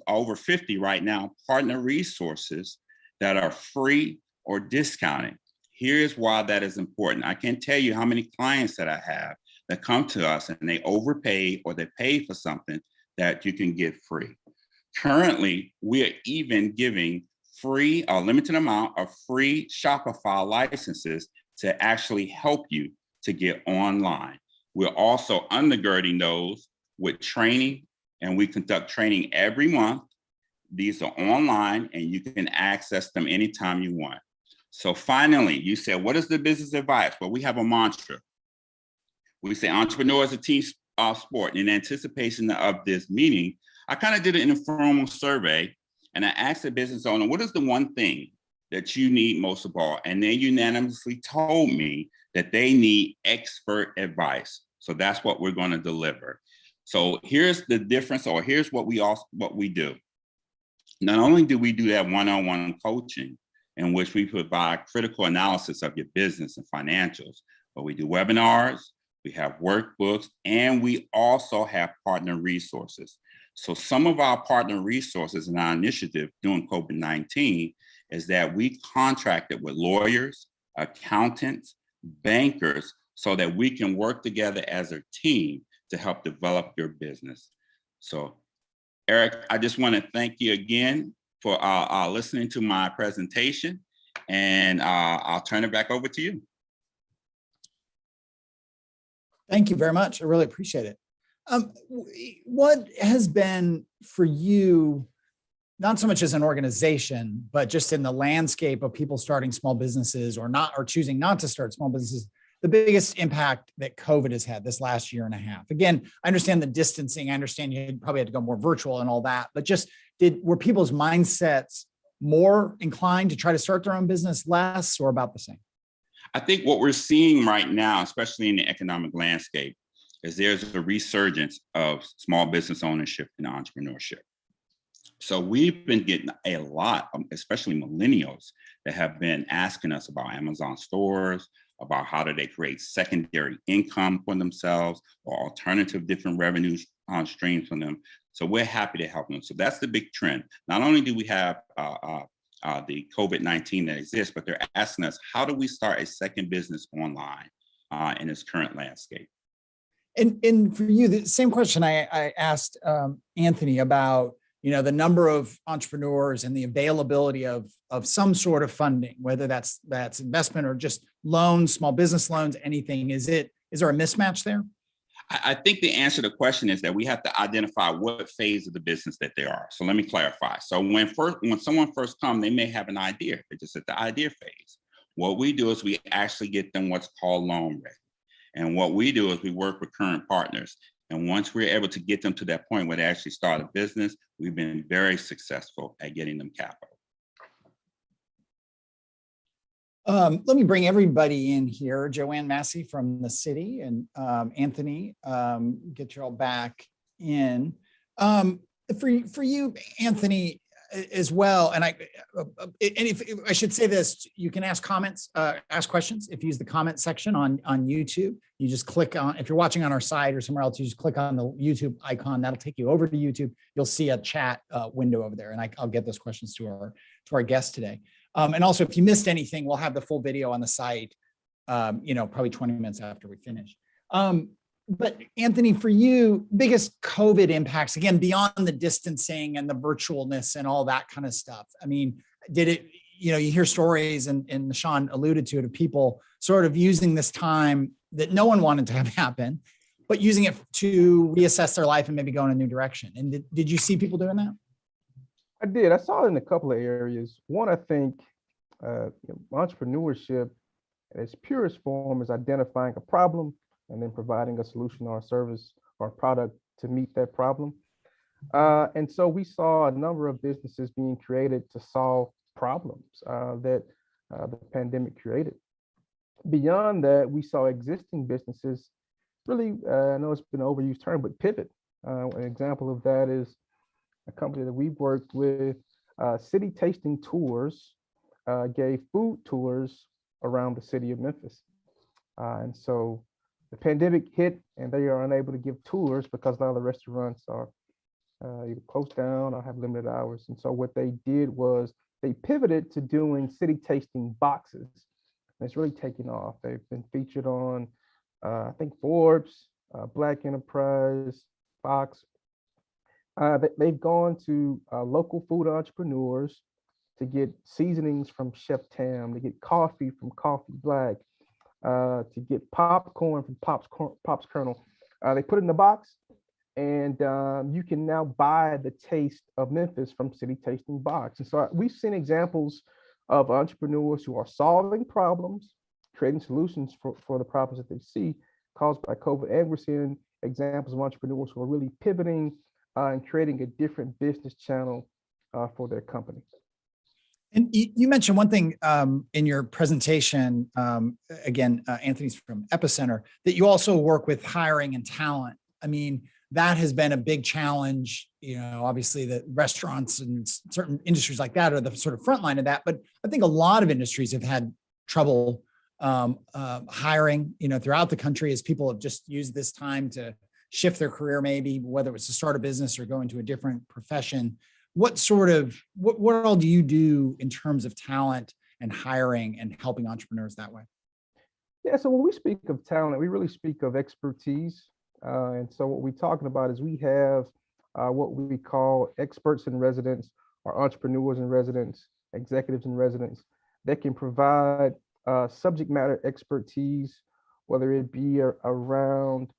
over 50 right now, partner resources that are free or discounted? Here's why that is important. I can't tell you how many clients that I have that come to us and they overpay or they pay for something that you can get free. Currently, we are even giving free, a limited amount of free Shopify licenses to actually help you to get online. We're also undergirding those with training, and we conduct training every month. These are online and you can access them anytime you want. So finally, you said, what is the business advice? Well, we have a mantra. We say entrepreneur is a team sport. In anticipation of this meeting, I kind of did an informal survey, and I asked the business owner, what is the one thing that you need most of all? And they unanimously told me that they need expert advice. So that's what we're going to deliver. So here's the difference, or here's what we do. Not only do we do that one-on-one coaching in which we provide critical analysis of your business and financials, but we do webinars, we have workbooks, and we also have partner resources. So some of our partner resources in our initiative during COVID-19 is that we contracted with lawyers, accountants, bankers, so that we can work together as a team to help develop your business. So Eric, I just want to thank you again for listening to my presentation, and I'll turn it back over to you. Thank you very much. I really appreciate it. What has been for you, not so much as an organization, but just in the landscape of people starting small businesses or choosing not to start small businesses, the biggest impact that COVID has had this last year and a half? Again, I understand the distancing. I understand you probably had to go more virtual and all that, but just were people's mindsets more inclined to try to start their own business, less, or about the same? I think what we're seeing right now, especially in the economic landscape, is there's a resurgence of small business ownership and entrepreneurship. So we've been getting a lot, especially millennials, that have been asking us about Amazon stores, about how do they create secondary income for themselves or alternative different revenues streams for them. So we're happy to help them. So that's the big trend. Not only do we have the COVID-19 that exists, but they're asking us, how do we start a second business online in this current landscape? And for you, the same question I asked Anthony about, the number of entrepreneurs and the availability of some sort of funding, whether that's investment or just loans, small business loans, anything. Is there a mismatch there? I think the answer to the question is that we have to identify what phase of the business that they are. So let me clarify. So when someone first comes, they may have an idea. They're just at the idea phase. What we do is we actually get them what's called loan ready. And what we do is we work with current partners. And once we're able to get them to that point where they actually start a business, we've been very successful at getting them capital. Let me bring everybody in here. Joanne Massey from the city, and Anthony, get you all back in. For you, Anthony, as well, and if I should say this, you can ask questions if you use the comment section on YouTube. You just click on, if you're watching on our site or somewhere else, you just click on the YouTube icon. That'll take you over to YouTube. You'll see a chat window over there, and I'll get those questions to our guest today. And also, if you missed anything, we'll have the full video on the site, probably 20 minutes after we finish. But Anthony, for you, biggest COVID impacts, again, beyond the distancing and the virtualness and all that kind of stuff. I mean, did it, you hear stories, and Sean alluded to it, of people sort of using this time that no one wanted to have happen, but using it to reassess their life and maybe go in a new direction. And did you see people doing that? I did. I saw it in a couple of areas. One, I think entrepreneurship in its purest form is identifying a problem and then providing a solution or a service or a product to meet that problem. And so we saw a number of businesses being created to solve problems that the pandemic created. Beyond that, we saw existing businesses really, I know it's been an overused term, but pivot. An example of that is a company that we've worked with, City Tasting Tours, gave food tours around the city of Memphis. And so the pandemic hit and they are unable to give tours because a lot of the restaurants are either closed down or have limited hours. And so what they did was they pivoted to doing city tasting boxes. And it's really taken off. They've been featured on, I think, Forbes, Black Enterprise, Fox. They've gone to local food entrepreneurs to get seasonings from Chef Tam, to get coffee from Coffee Black, to get popcorn from Pop's Kernel. They put it in the box, and you can now buy the taste of Memphis from City Tasting Box. And so we've seen examples of entrepreneurs who are solving problems, creating solutions for the problems that they see caused by COVID. And we're seeing examples of entrepreneurs who are really pivoting and creating a different business channel for their company. And you mentioned one thing in your presentation, again, Anthony's from Epicenter, that you also work with hiring and talent. I mean, that has been a big challenge. Obviously the restaurants and certain industries like that are the sort of front line of that. But I think a lot of industries have had trouble hiring, throughout the country, as people have just used this time to shift their career, maybe whether it was to start a business or go into a different profession. What all do you do in terms of talent and hiring and helping entrepreneurs that way? Yeah, so when we speak of talent, we really speak of expertise. And so what we're talking about is we have what we call experts in residence, or entrepreneurs in residence, executives in residence, that can provide subject matter expertise, whether it be around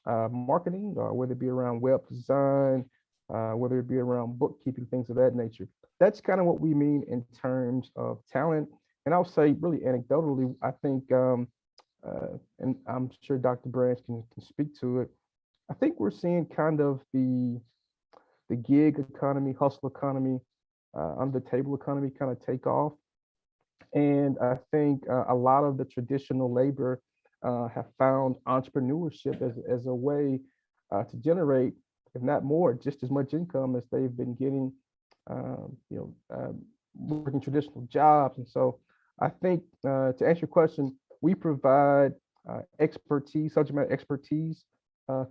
marketing, or whether it be around web design, whether it be around bookkeeping, things of that nature. That's kind of what we mean in terms of talent. And I'll say really anecdotally, I think, and I'm sure Dr. Branch can speak to it, I think we're seeing kind of the gig economy, hustle economy, under the table economy kind of take off. And I think a lot of the traditional labor have found entrepreneurship as a way to generate, if not more, just as much income as they've been getting, working traditional jobs. And so I think to answer your question, we provide expertise, subject matter expertise,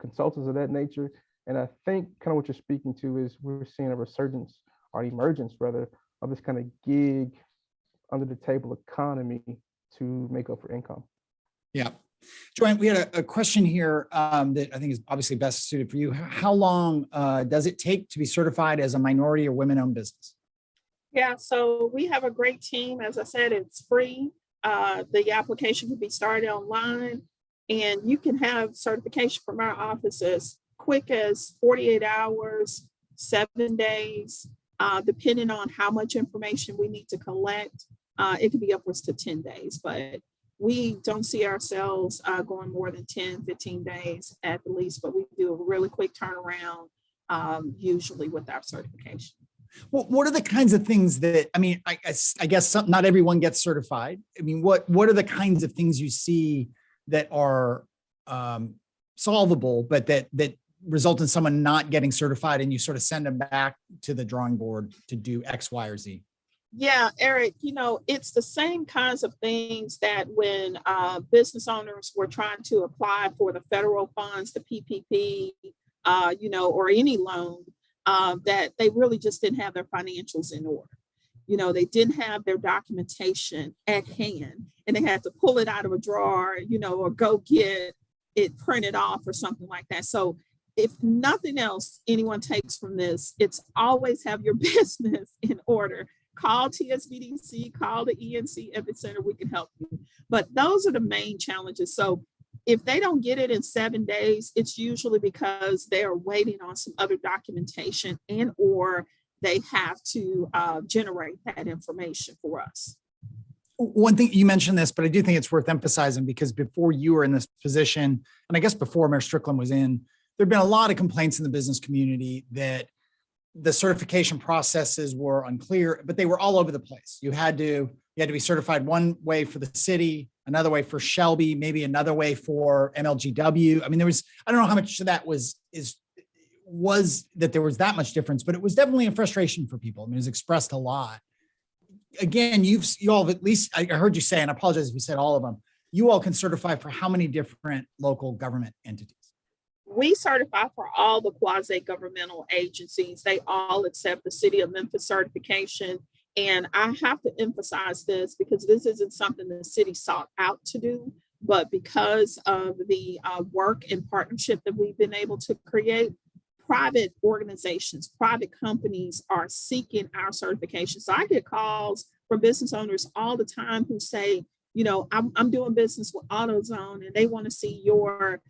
consultants of that nature. And I think kind of what you're speaking to is we're seeing a resurgence, or emergence rather, of this kind of gig under the table economy to make up for income. Yeah. Joanne, we had a question here that I think is obviously best suited for you. How long does it take to be certified as a minority or women-owned business? Yeah, so we have a great team. As I said, it's free. The application can be started online, and you can have certification from our office as quick as 48 hours, 7 days, depending on how much information we need to collect. It could be upwards to 10 days, but we don't see ourselves going more than 10, 15 days at the least, but we do a really quick turnaround usually with our certification. Well, what are the kinds of things that, I guess not everyone gets certified. I mean, what are the kinds of things you see that are solvable, but that result in someone not getting certified and you sort of send them back to the drawing board to do X, Y, or Z? Yeah, Eric, it's the same kinds of things that when business owners were trying to apply for the federal funds, the PPP, or any loan, that they really just didn't have their financials in order. They didn't have their documentation at hand, and they had to pull it out of a drawer, or go get it printed off or something like that. So if nothing else anyone takes from this, it's always have your business in order. Call TSBDC, call the ENC Epicenter, we can help you. But those are the main challenges. So if they don't get it in 7 days, it's usually because they are waiting on some other documentation, and or they have to generate that information for us. One thing, you mentioned this, but I do think it's worth emphasizing, because before you were in this position, and I guess before Mayor Strickland was in, there'd been a lot of complaints in the business community that the certification processes were unclear, but they were all over the place. You had to be certified one way for the city, another way for Shelby, maybe another way for MLGW. I mean, I don't know how much of that was that there was that much difference, but it was definitely a frustration for people. I mean, it was expressed a lot. Again, you all, at least I heard you say, and I apologize if you said all of them, you all can certify for how many different local government entities? We certify for all the quasi-governmental agencies. They all accept the City of Memphis certification. And I have to emphasize this because this isn't something the city sought out to do, but because of the work and partnership that we've been able to create, private organizations, private companies are seeking our certification. So I get calls from business owners all the time who say, I'm doing business with AutoZone and they want to see your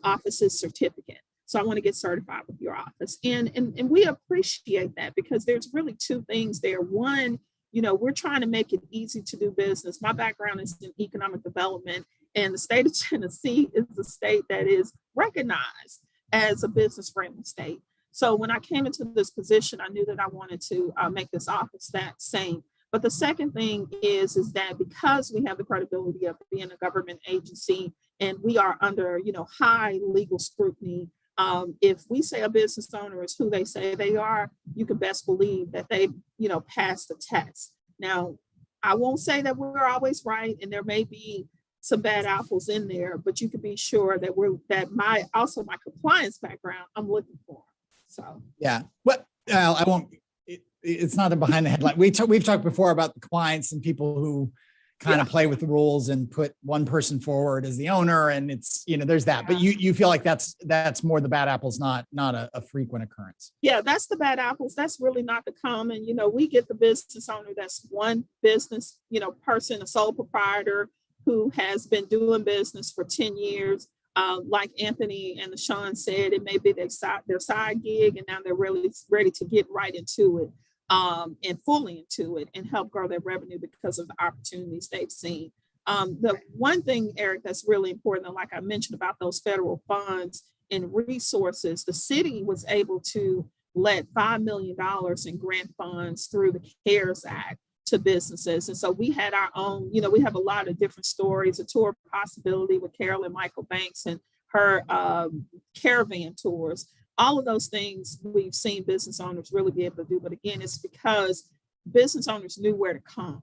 office's certificate. So I want to get certified with your office. And we appreciate that because there's really two things there. One, we're trying to make it easy to do business. My background is in economic development, and the state of Tennessee is a state that is recognized as a business-friendly state. So when I came into this position, I knew that I wanted to make this office that same. But the second thing is that because we have the credibility of being a government agency and we are under, high legal scrutiny, if we say a business owner is who they say they are, you can best believe that they, passed the test. Now, I won't say that we're always right, and there may be some bad apples in there, but you can be sure that my compliance background I'm looking for. So yeah, well, I won't. It's not a behind the headline. We've talked before about the clients and people who kind of play with the rules and put one person forward as the owner, and it's there's that. But you feel like that's more the bad apples, not a frequent occurrence. Yeah, that's the bad apples. That's really not the common. We get the business owner that's one business, person, a sole proprietor who has been doing business for 10 years. Like Anthony and Sean said, it may be their side gig, and now they're really ready to get right into it and fully into it and help grow their revenue because of the opportunities they've seen. The one thing, Eric, that's really important, like I mentioned about those federal funds and resources, the city was able to let $5 million in grant funds through the CARES Act to businesses. And so we had our own, we have a lot of different stories, a tour possibility with Carolyn Michael Banks and her caravan tours. All of those things we've seen business owners really be able to do. But again, it's because business owners knew where to come.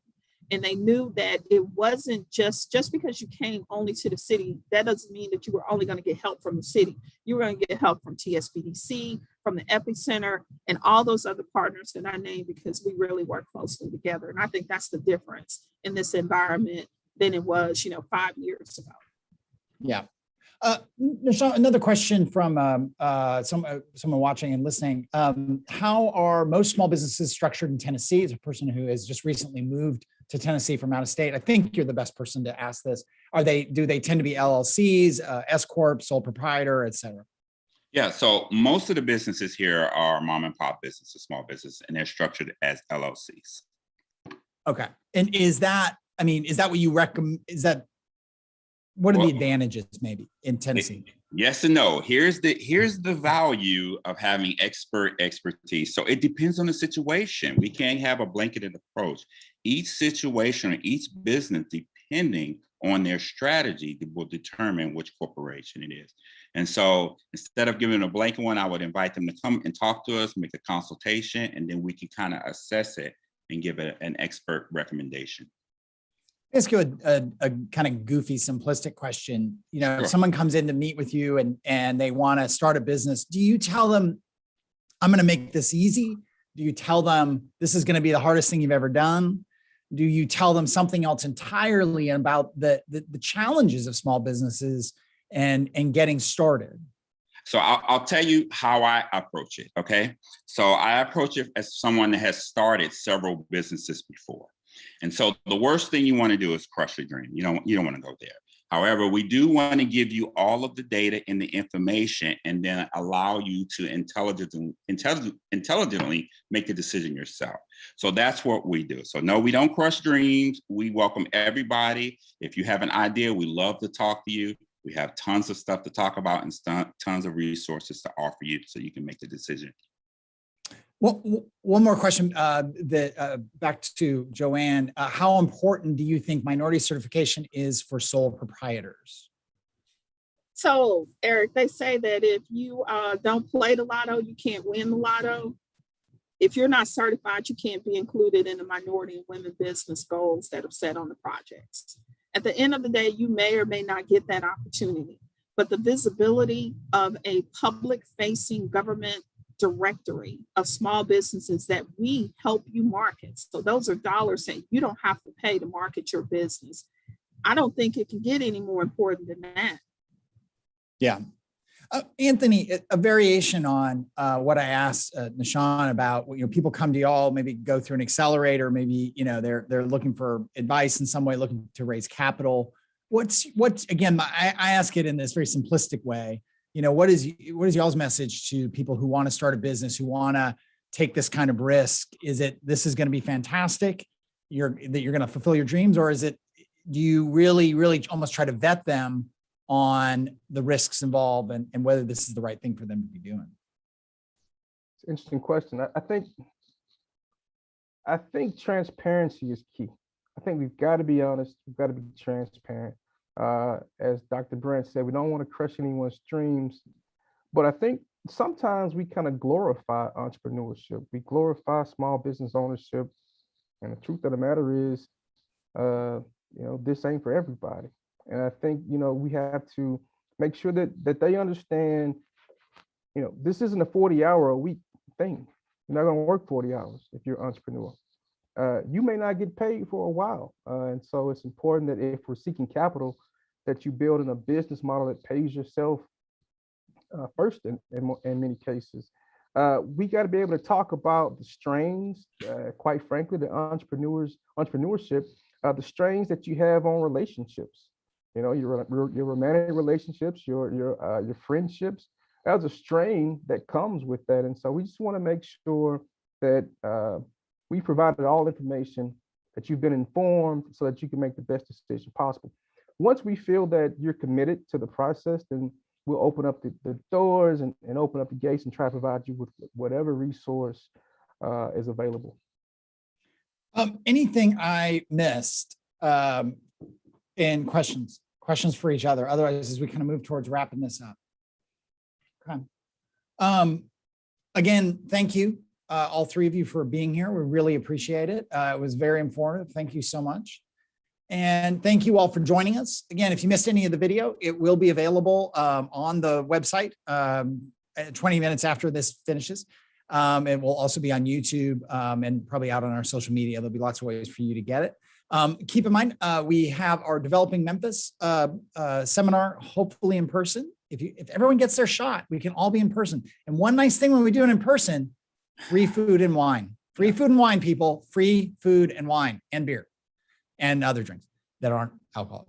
And they knew that it wasn't just because you came only to the city, that doesn't mean that you were only going to get help from the city. You were going to get help from TSBDC, from the Epicenter, and all those other partners that I named, because we really work closely together. And I think that's the difference in this environment than it was, 5 years ago. Yeah. Nishan, another question from someone watching and listening. How are most small businesses structured in Tennessee? As a person who has just recently moved to Tennessee from out of state, I think you're the best person to ask this. Do they tend to be LLCs, S Corp, sole proprietor, et cetera? Yeah, so most of the businesses here are mom and pop businesses, small business, and they're structured as LLCs. Okay. And is that what you recommend? What are the advantages maybe in Tennessee? Yes and no. Here's the value of having expertise. So it depends on the situation. We can't have a blanketed approach. Each situation or each business, depending on their strategy, will determine which corporation it is. And so instead of giving a blanket one, I would invite them to come and talk to us, make a consultation, and then we can kind of assess it and give it an expert recommendation. Ask you a kind of goofy, simplistic question. Sure. If someone comes in to meet with you and they want to start a business, do you tell them, I'm going to make this easy? Do you tell them this is going to be the hardest thing you've ever done? Do you tell them something else entirely about the challenges of small businesses and getting started? So I'll tell you how I approach it. Okay. So I approach it as someone that has started several businesses before. And so the worst thing you want to do is crush your dream. You don't want to go there. However, we do want to give you all of the data and the information and then allow you to intelligently make the decision yourself. So that's what we do. So no, we don't crush dreams. We welcome everybody. If you have an idea, we love to talk to you. We have tons of stuff to talk about and tons of resources to offer you so you can make the decision. Well, one more question back to Joanne. How important do you think minority certification is for sole proprietors? So, Eric, they say that if you don't play the lotto, you can't win the lotto. If you're not certified, you can't be included in the minority and women business goals that are set on the projects. At the end of the day, you may or may not get that opportunity, but the visibility of a public-facing government directory of small businesses that we help you market. So those are dollars that you don't have to pay to market your business. I don't think it can get any more important than that. Yeah. Anthony, a variation on what I asked Nishan about, people come to y'all, maybe go through an accelerator, maybe, they're looking for advice in some way, looking to raise capital. What's again, I ask it in this very simplistic way. What is y'all's message to people who want to start a business, who want to take this kind of risk? Is it, this is going to be fantastic, you're going to fulfill your dreams? Or is it, do you really almost try to vet them on the risks involved and whether this is the right thing for them to be doing? an interesting question. I think transparency is key. I think we've got to be honest. We've got to be transparent. As Dr. Branch said, we don't want to crush anyone's dreams, but I think sometimes we kind of glorify entrepreneurship. We glorify small business ownership, and the truth of the matter is, this ain't for everybody. And I think we have to make sure that they understand. This isn't a 40-hour-a-week thing. You're not going to work 40 hours if you're an entrepreneur. You may not get paid for a while. And so it's important that if we're seeking capital, that you build in a business model that pays yourself first in many cases. We got to be able to talk about the strains, quite frankly, the entrepreneurship, the strains that you have on relationships. Your romantic relationships, your friendships. There's a strain that comes with that. And so we just want to make sure that we provided all information, that you've been informed so that you can make the best decision possible. Once we feel that you're committed to the process, then we'll open up the doors and open up the gates and try to provide you with whatever resource is available. Anything I missed in questions for each other? Otherwise, as we kind of move towards wrapping this up. Okay. Again, thank you, all three of you, for being here. We really appreciate it. It was very informative. Thank you so much. And thank you all for joining us. Again, if you missed any of the video, it will be available on the website 20 minutes after this finishes. It will also be on YouTube and probably out on our social media. There'll be lots of ways for you to get it. Keep in mind, we have our Developing Memphis seminar, hopefully in person. If everyone gets their shot, we can all be in person. And one nice thing when we do it in person, free food and wine. Free food and wine, people. Free food and wine and beer and other drinks that aren't alcoholic.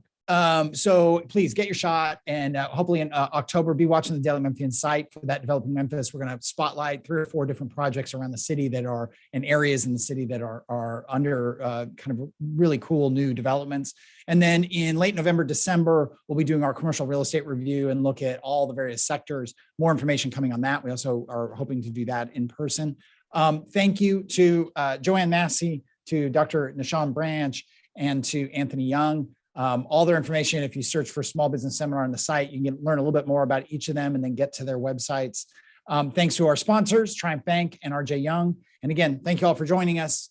So please get your shot, and hopefully in October, be watching the Daily Memphian site for that Developing Memphis. We're going to spotlight 3 or 4 different projects around the city that are in areas in the city that are under kind of really cool new developments. And then in late November, December, we'll be doing our commercial real estate review and look at all the various sectors. More information coming on that. We also are hoping to do that in person. Thank you to Joanne Massey, to Dr. Nishan Branch, and to Anthony Young. All their information, if you search for Small Business Seminar on the site, you can learn a little bit more about each of them and then get to their websites. Thanks to our sponsors, Triumph Bank and RJ Young. And again, thank you all for joining us.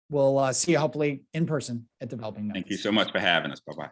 We'll see you hopefully in person at Developing Memphis. Thank you so much for having us. Bye-bye.